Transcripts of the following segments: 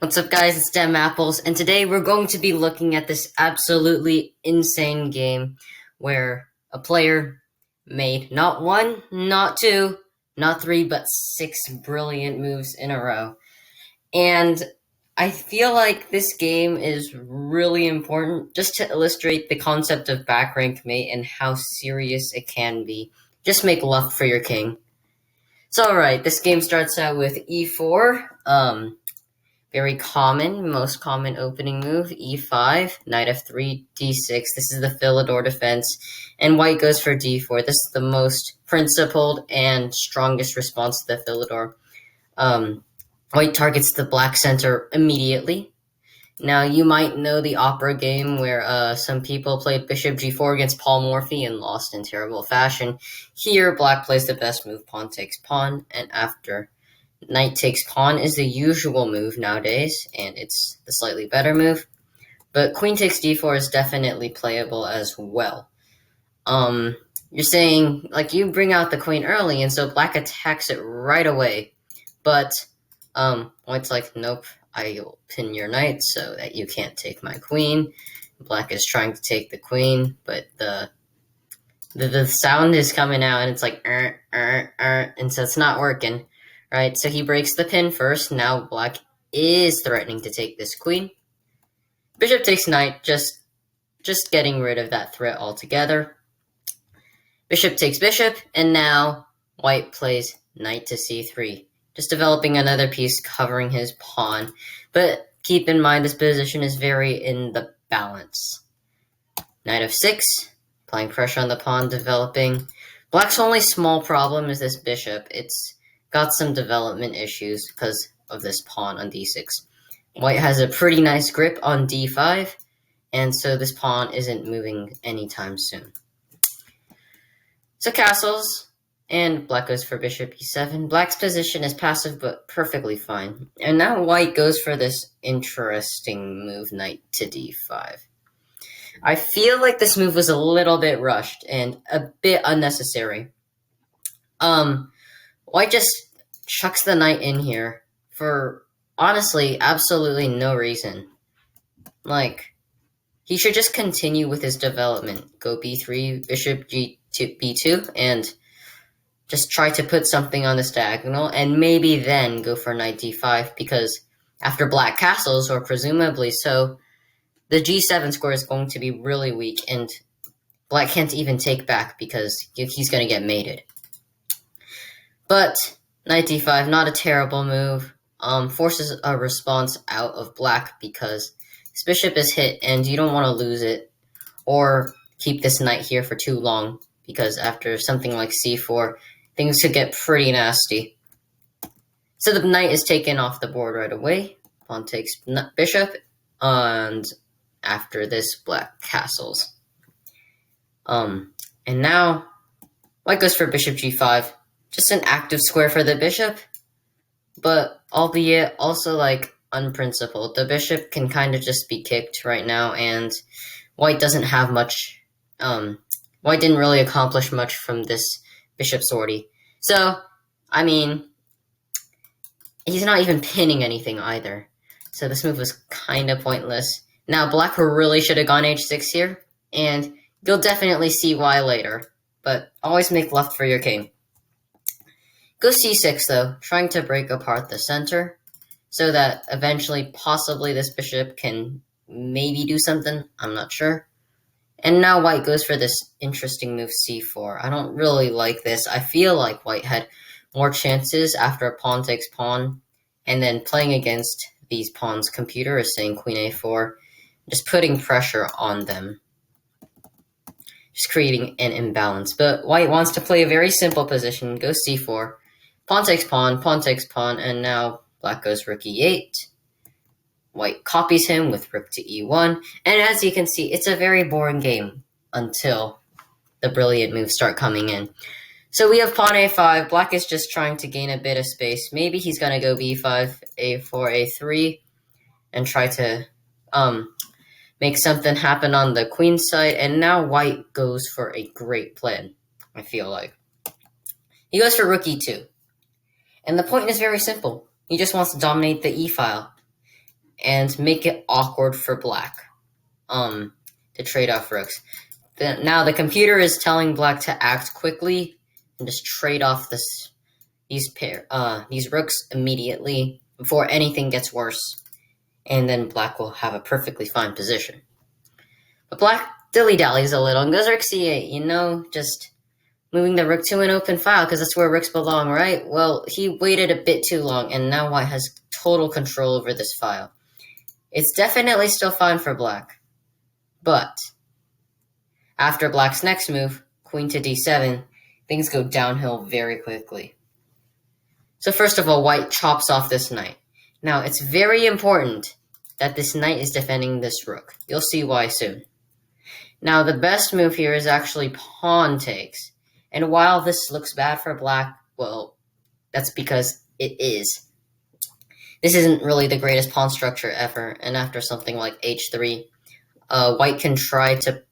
What's up, guys? It's DemApples, and today we're going to be looking at this absolutely insane game where a player made not one, not two, not three, but six brilliant moves in a row. And I feel like this game is really important just to illustrate the concept of back rank mate and how serious it can be. Just make love for your king. So, alright, this game starts out with e4. Very common, most common opening move, e5, knight f3, d6. This is the Philidor defense, and white goes for d4. This is the most principled and strongest response to the Philidor. White targets the black center immediately. Now, you might know the opera game where some people played bishop g4 against Paul Morphy and lost in terrible fashion. Here, black plays the best move, pawn takes pawn, and after knight takes pawn is the usual move nowadays, and it's the slightly better move. But queen takes d4 is definitely playable as well. You're saying, like, you bring out the queen early, and so black attacks it right away. But, white's like, nope, I'll pin your knight so that you can't take my queen. Black is trying to take the queen, but the sound is coming out, and it's like, and so it's not working. Right, so he breaks the pin first. Now black is threatening to take this queen. Bishop takes knight, just getting rid of that threat altogether. Bishop takes bishop, and now white plays knight to c3, just developing another piece covering his pawn. But keep in mind, this position is very in the balance. Knight f6, applying pressure on the pawn, developing. Black's only small problem is this bishop. It's got some development issues because of this pawn on d6. White has a pretty nice grip on d5, and so this pawn isn't moving anytime soon. So castles, and black goes for bishop e7. Black's position is passive but perfectly fine. And now white goes for this interesting move, knight to d5. I feel like this move was a little bit rushed and a bit unnecessary. White just chucks the knight in here for, honestly, absolutely no reason. Like, he should just continue with his development. Go b3, bishop b2, and just try to put something on this diagonal, and maybe then go for knight d5, because after black castles, or presumably so, the g7 square is going to be really weak, and black can't even take back because he's going to get mated. But knight d5, not a terrible move. Forces a response out of black because this bishop is hit and you don't want to lose it or keep this knight here for too long, because after something like c4, things could get pretty nasty. So the knight is taken off the board right away. Pawn takes bishop, and after this, black castles. And now white goes for bishop g5. Just an active square for the bishop, but albeit also, like, unprincipled. The bishop can kind of just be kicked right now, and white doesn't have much. White didn't really accomplish much from this bishop sortie. So, I mean, he's not even pinning anything either. So this move was kind of pointless. Now, black really should have gone h6 here, and you'll definitely see why later. But always make left for your king. Go c6, though, trying to break apart the center, so that eventually, possibly, this bishop can maybe do something. I'm not sure. And now white goes for this interesting move, c4. I don't really like this. I feel like white had more chances after a pawn takes pawn, and then playing against these pawns. Computer is saying queen a4, just putting pressure on them. Just creating an imbalance. But white wants to play a very simple position. Go c4. Pawn takes pawn, and now black goes rook e8. White copies him with rook to e1. And as you can see, it's a very boring game until the brilliant moves start coming in. So we have pawn a5. Black is just trying to gain a bit of space. Maybe he's going to go b5, a4, a3, and try to make something happen on the queen side. And now white goes for a great plan, I feel like. He goes for rook e2. And the point is very simple. He just wants to dominate the e-file. and make it awkward for black to trade off rooks. Now the computer is telling black to act quickly and just trade off these rooks immediately before anything gets worse, and then black will have a perfectly fine position. But black dilly-dallies a little and goes rook c8, just moving the rook to an open file because that's where rooks belong, right? Well, he waited a bit too long, and now white has total control over this file. It's definitely still fine for black, but after black's next move, queen to d7, things go downhill very quickly. So first of all, white chops off this knight. Now, it's very important that this knight is defending this rook. You'll see why soon. Now, the best move here is actually pawn takes. And while this looks bad for black, well, that's because it is. This isn't really the greatest pawn structure ever, and after something like h3, white can try to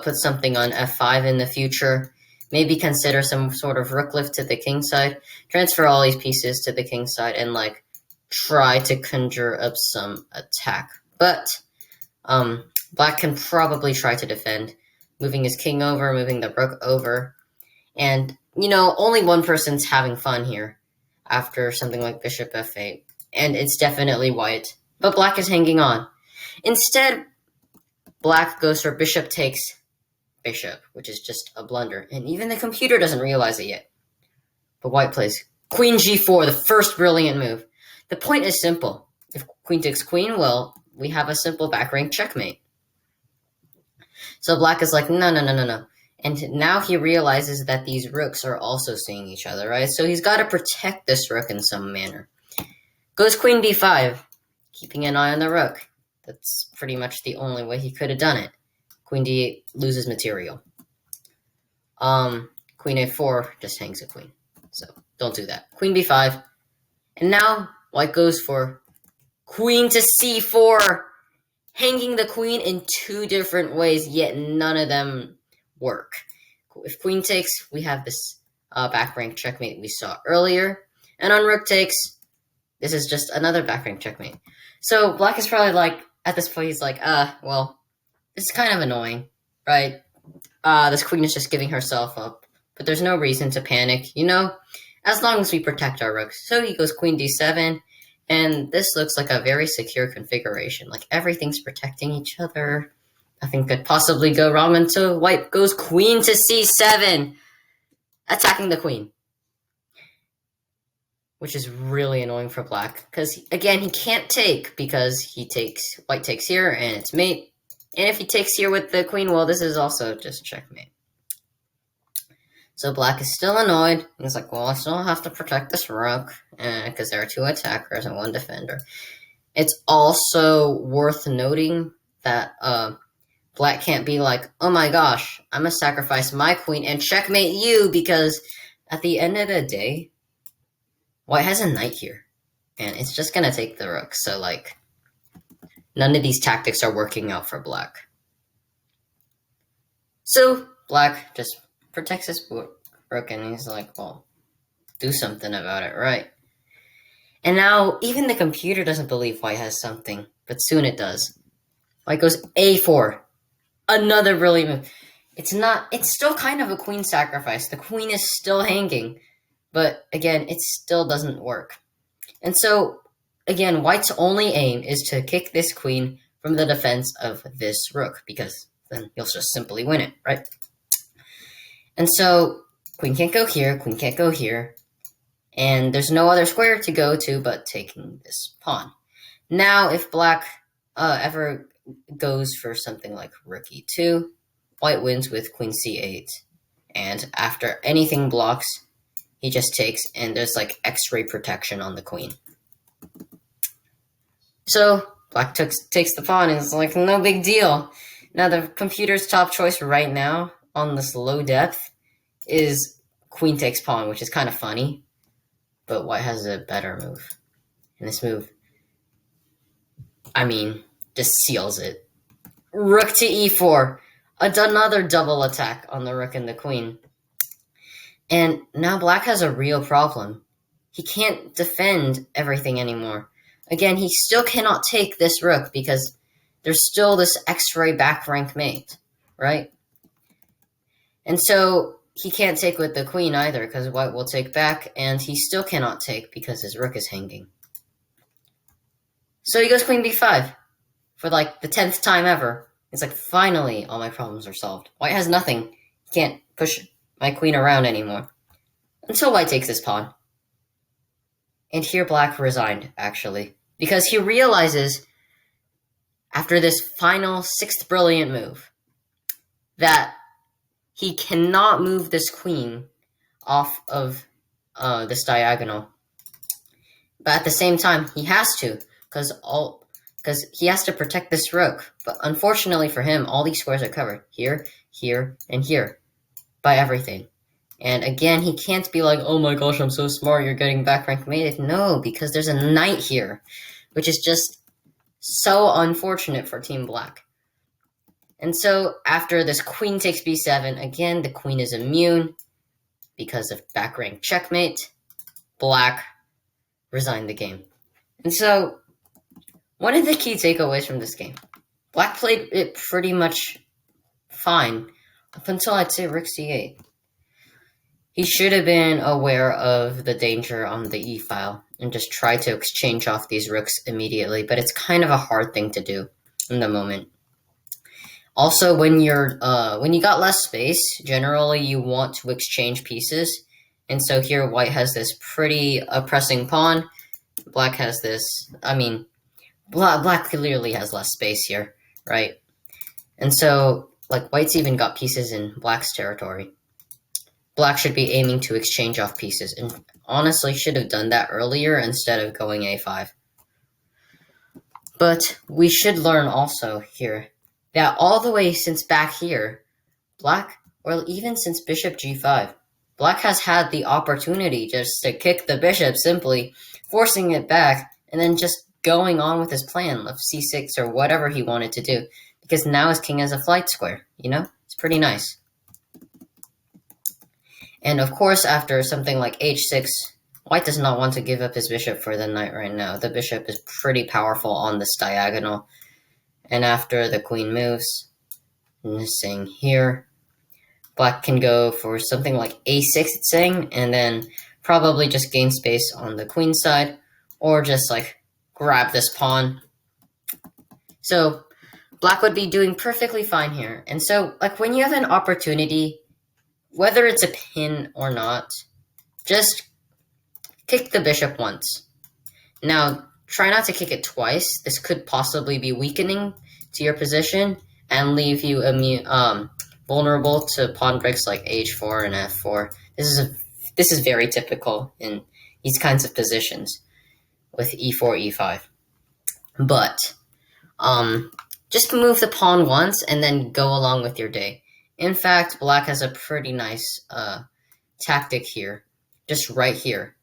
put something on f5 in the future, maybe consider some sort of rook lift to the king side, transfer all these pieces to the king side, and try to conjure up some attack. But black can probably try to defend, moving his king over, moving the rook over, and only one person's having fun here after something like bishop f8, and it's definitely white, but black is hanging on. Instead, black goes for bishop takes bishop, which is just a blunder, and even the computer doesn't realize it yet. But white plays queen g4, the first brilliant move. The point is simple. If queen takes queen, well, we have a simple back rank checkmate. So black is like, no. And now he realizes that these rooks are also seeing each other, right? So he's got to protect this rook in some manner. Goes queen b5, keeping an eye on the rook. That's pretty much the only way he could have done it. Queen d8 loses material. Queen a4 just hangs a queen. So don't do that. Queen b5. And now white goes for queen to c4, hanging the queen in two different ways, yet none of them work. If queen takes, we have this back rank checkmate we saw earlier. And on rook takes, this is just another back rank checkmate. So black is probably like, at this point, he's like, well, this is kind of annoying, right? This queen is just giving herself up. But there's no reason to panic, as long as we protect our rooks. So he goes queen d7, and this looks like a very secure configuration. Like, everything's protecting each other. Nothing could possibly go wrong until white goes queen to c7, attacking the queen. Which is really annoying for black, because, again, he can't take, because white takes here, and it's mate. And if he takes here with the queen, well, this is also just checkmate. So black is still annoyed. He's like, well, I still have to protect this rook, because there are two attackers and one defender. It's also worth noting that black can't be like, oh my gosh, I'm going to sacrifice my queen and checkmate you, because at the end of the day, white has a knight here, and it's just going to take the rook. So, none of these tactics are working out for black. So black just protects his rook, and he's like, well, do something about it, right? And now even the computer doesn't believe white has something, but soon it does. White goes a4, another brilliant move. It's still kind of a queen sacrifice. The queen is still hanging, but again, it still doesn't work. And so, again, white's only aim is to kick this queen from the defense of this rook, because then he'll just simply win it, right? And so, queen can't go here, queen can't go here, and there's no other square to go to but taking this pawn. Now, if black ever goes for something like rook e2, white wins with queen c8, and after anything blocks, he just takes, and there's X-ray protection on the queen. So black takes the pawn, and it's no big deal. Now the computer's top choice right now on this low depth is queen takes pawn, which is kind of funny, but white has a better move. And this move, just seals it. Rook to e4, another double attack on the rook and the queen. And now black has a real problem. He can't defend everything anymore. again, he still cannot take this rook because there's still this X-ray back rank mate, right? And so he can't take with the queen either because white will take back, and he still cannot take because his rook is hanging. So he goes queen b5 for like the 10th time ever. It's like, finally, all my problems are solved. White has nothing. He can't push my queen around anymore. Until white takes this pawn. And here black resigned, actually. Because he realizes, after this final 6th brilliant move, that he cannot move this queen off of this diagonal. But at the same time, he has to, because he has to protect this rook. But unfortunately for him, all these squares are covered. Here, here, and here. By everything. And again, he can't be like, oh my gosh, I'm so smart, you're getting back rank mated. No, because there's a knight here. Which is just so unfortunate for Team Black. And so, after this queen takes b7, again, the queen is immune. Because of back rank checkmate. Black resigned the game. And so, one of the key takeaways from this game, Black played it pretty much fine up until, I'd say, rook c8. He should have been aware of the danger on the e-file and just try to exchange off these rooks immediately, but it's kind of a hard thing to do in the moment. Also, when you got less space, generally you want to exchange pieces, and so here white has this pretty oppressing pawn. Black has this, Black clearly has less space here, right? And so, like, white's even got pieces in black's territory. Black should be aiming to exchange off pieces, and honestly should have done that earlier instead of going a5. But we should learn also here that all the way since back here, Black, or even since bishop g5, Black has had the opportunity just to kick the bishop simply, forcing it back, and then just going on with his plan of c6 or whatever he wanted to do. Because now his king has a flight square, you know? It's pretty nice. And of course, after something like h6, white does not want to give up his bishop for the knight right now. The bishop is pretty powerful on this diagonal. And after the queen moves, saying here, black can go for something like a6, it's saying, and then probably just gain space on the queen side, or just like grab this pawn. So black would be doing perfectly fine here. And so, like, when you have an opportunity, whether it's a pin or not, just kick the bishop once. Now, try not to kick it twice. This could possibly be weakening to your position and leave you vulnerable to pawn breaks like h4 and f4. This is very typical in these kinds of positions with e4, e5. But just move the pawn once and then go along with your day. In fact, black has a pretty nice tactic here, just right here,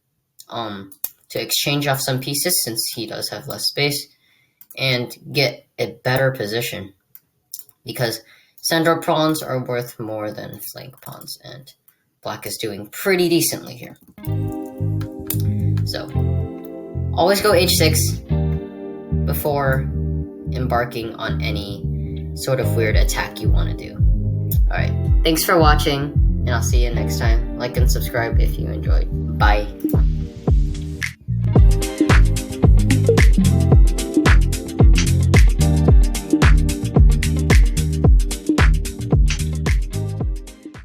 to exchange off some pieces since he does have less space and get a better position, because center pawns are worth more than flank pawns, and black is doing pretty decently here. So, always go h6 before embarking on any sort of weird attack you want to do. Alright, thanks for watching, and I'll see you next time. Like and subscribe if you enjoyed. Bye.